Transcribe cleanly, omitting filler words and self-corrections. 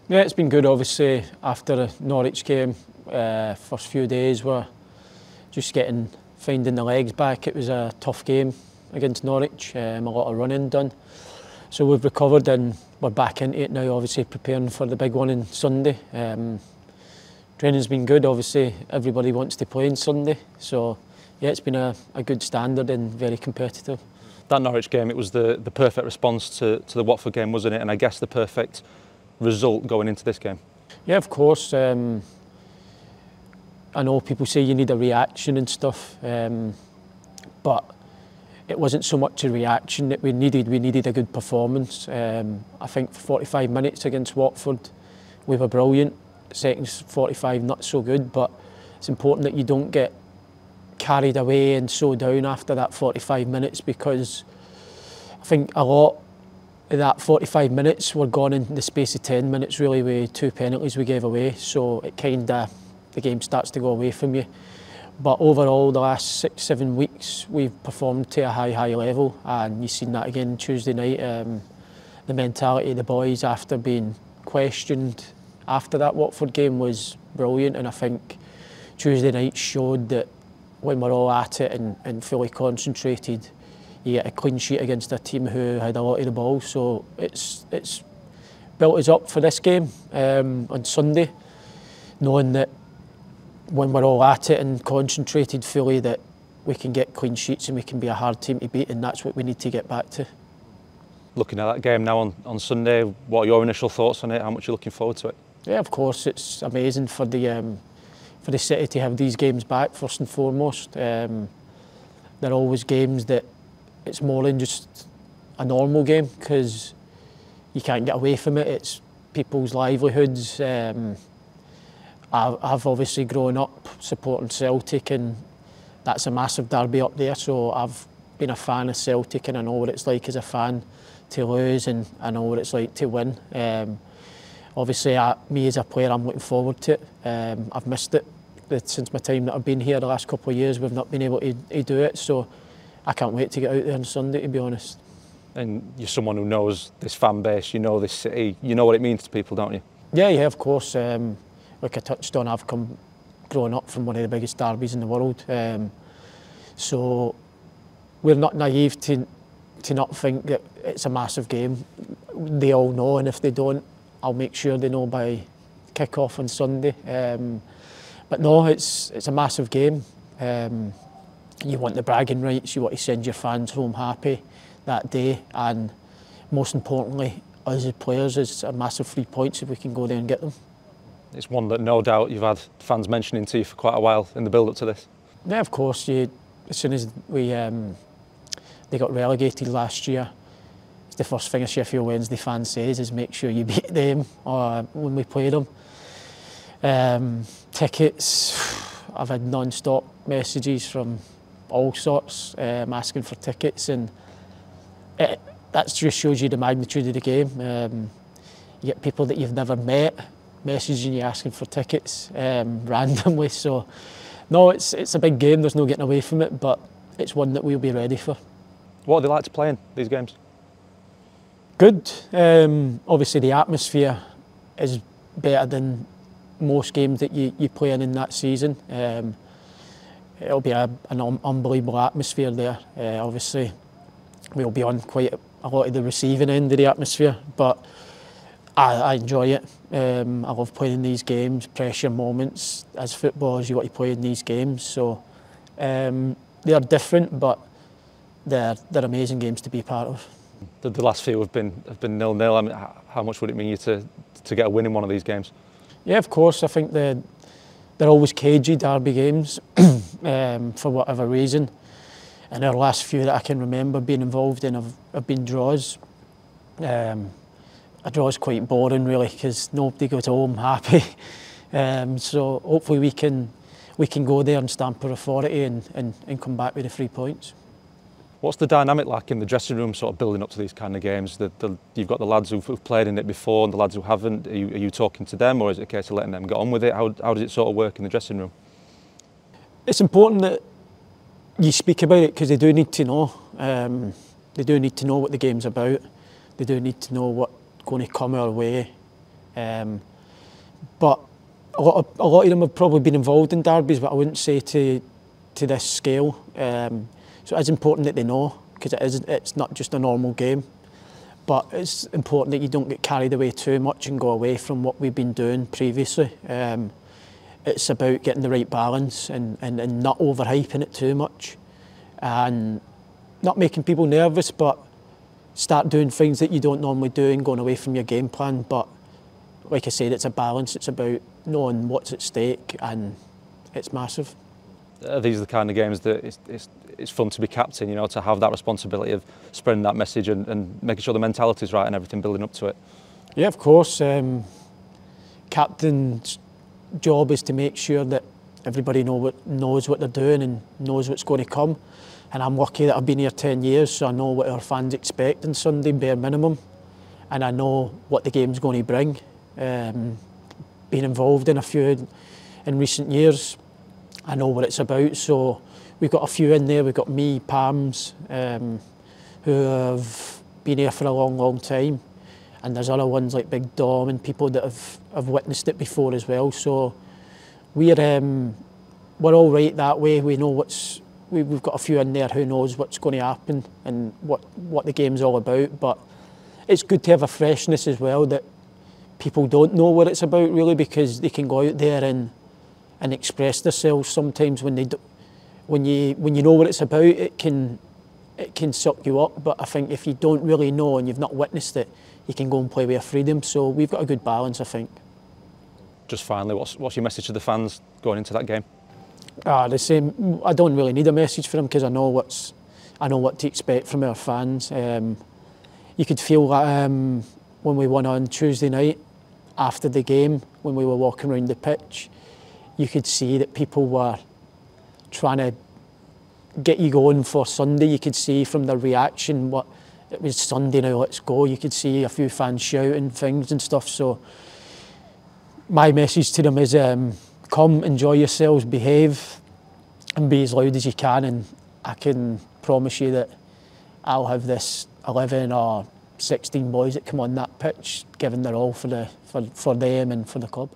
Yeah, it's been good. Obviously, after the Norwich game, first few days were just finding the legs back. It was a tough game against Norwich, a lot of running done. So we've recovered and we're back into it now, obviously preparing for the big one on Sunday. Training's been good, obviously everybody wants to play on Sunday. So yeah, it's been a good standard and very competitive. That Norwich game, it was the perfect response to the Watford game, wasn't it? And I guess the perfect result going into this game. Yeah, of course. I know people say you need a reaction and stuff, but it wasn't so much a reaction that we needed a good performance. I think for 45 minutes against Watford, we were brilliant. Second 45, not so good, but it's important that you don't get carried away and so down after that 45 minutes, because I think a lot of that 45 minutes were gone in the space of 10 minutes really with 2 penalties we gave away, so it the game starts to go away from you. But overall, the last 6-7 weeks we've performed to a high level, and you've seen that again Tuesday night. The mentality of the boys after being questioned after that Watford game was brilliant, and I think Tuesday night showed that when we're all at it and fully concentrated, you get a clean sheet against a team who had a lot of the ball. So it's built us up for this game on Sunday, knowing that when we're all at it and concentrated fully, that we can get clean sheets and we can be a hard team to beat, and that's what we need to get back to. Looking at that game now on Sunday, what are your initial thoughts on it? How much are you looking forward to it? Yeah, of course, it's amazing for the city to have these games back, first and foremost. They're always games that it's more than just a normal game, because you can't get away from it. It's people's livelihoods. I've obviously grown up supporting Celtic, and that's a massive derby up there, so I've been a fan of Celtic and I know what it's like as a fan to lose, and I know what it's like to win. Obviously, me as a player, I'm looking forward to it. I've missed it since my time that I've been here. The last couple of years we've not been able to do it, so I can't wait to get out there on Sunday, to be honest. And you're someone who knows this fan base, you know this city, you know what it means to people, don't you? Yeah, of course. Like I touched on, I've grown up from one of the biggest derbies in the world, so we're not naive to not think that it's a massive game. They all know, and if they don't, I'll make sure they know by kick-off on Sunday. But no, it's a massive game. You want the bragging rights, you want to send your fans home happy that day, and most importantly, us as players, it's a massive 3 points if we can go there and get them. It's one that no doubt you've had fans mentioning to you for quite a while in the build-up to this. Yeah, of course. As soon as they got relegated last year, it's the first thing a Sheffield Wednesday fan says is make sure you beat them when we play them. Tickets, I've had non-stop messages from all sorts asking for tickets, and that just shows you the magnitude of the game. You get people that you've never met messaging you asking for tickets randomly, so no, it's a big game, there's no getting away from it, but it's one that we'll be ready for. What are they like to play in these games? Good. Obviously the atmosphere is better than most games that you play in that season. It'll be an unbelievable atmosphere there. Obviously we'll be on quite a lot of the receiving end of the atmosphere, but I enjoy it. I love playing in these games, pressure moments. As footballers, you want to play in these games, so they're different, but they're amazing games to be part of. The last few have been 0-0. I mean, how much would it mean you to get a win in one of these games? Yeah, of course. I think they're always cagey derby games for whatever reason. And our last few that I can remember being involved in have been draws. A draw is quite boring really, because nobody goes home happy. So hopefully we can go there and stamp our authority and come back with the 3 points. What's the dynamic like in the dressing room, sort of building up to these kind of games? You've got the lads who've played in it before and the lads who haven't. Are you talking to them, or is it a case of letting them get on with it? How does it sort of work in the dressing room? It's important that you speak about it, because they do need to know. They do need to know what the game's about. They do need to know what's going to come our way. But a lot of them have probably been involved in derbies, but I wouldn't say to this scale. So it's important that they know, because it's not just a normal game. But it's important that you don't get carried away too much and go away from what we've been doing previously. It's about getting the right balance and not overhyping it too much, and not making people nervous, but start doing things that you don't normally do and going away from your game plan. But like I said, it's a balance. It's about knowing what's at stake, and it's massive. These are the kind of games that it's fun to be captain, you know, to have that responsibility of spreading that message and making sure the mentality's right and everything building up to it. Yeah, of course. Captain's job is to make sure that everybody knows what they're doing and knows what's going to come. And I'm lucky that I've been here 10 years, so I know what our fans expect on Sunday, bare minimum. And I know what the game's going to bring. Being involved in a few in recent years, I know what it's about. So we've got a few in there. We've got me, Pams, who have been here for a long, long time. And there's other ones like Big Dom and people that have witnessed it before as well. So we're all right that way. We know we've got a few in there who knows what's going to happen and what the game's all about. But it's good to have a freshness as well, that people don't know what it's about really, because they can go out there and express themselves. Sometimes when you know what it's about, it can suck you up. But I think if you don't really know and you've not witnessed it, you can go and play with your freedom. So we've got a good balance, I think. Just finally, what's your message to the fans going into that game? The same. I don't really need a message for them, because I know what to expect from our fans. You could feel that when we won on Tuesday night after the game, when we were walking around the pitch, you could see that people were trying to get you going for Sunday. You could see from their reaction, it was Sunday now, let's go. You could see a few fans shouting things and stuff. So my message to them is come, enjoy yourselves, behave and be as loud as you can, and I can promise you that I'll have this 11 or 16 boys that come on that pitch giving their all for them and for the club.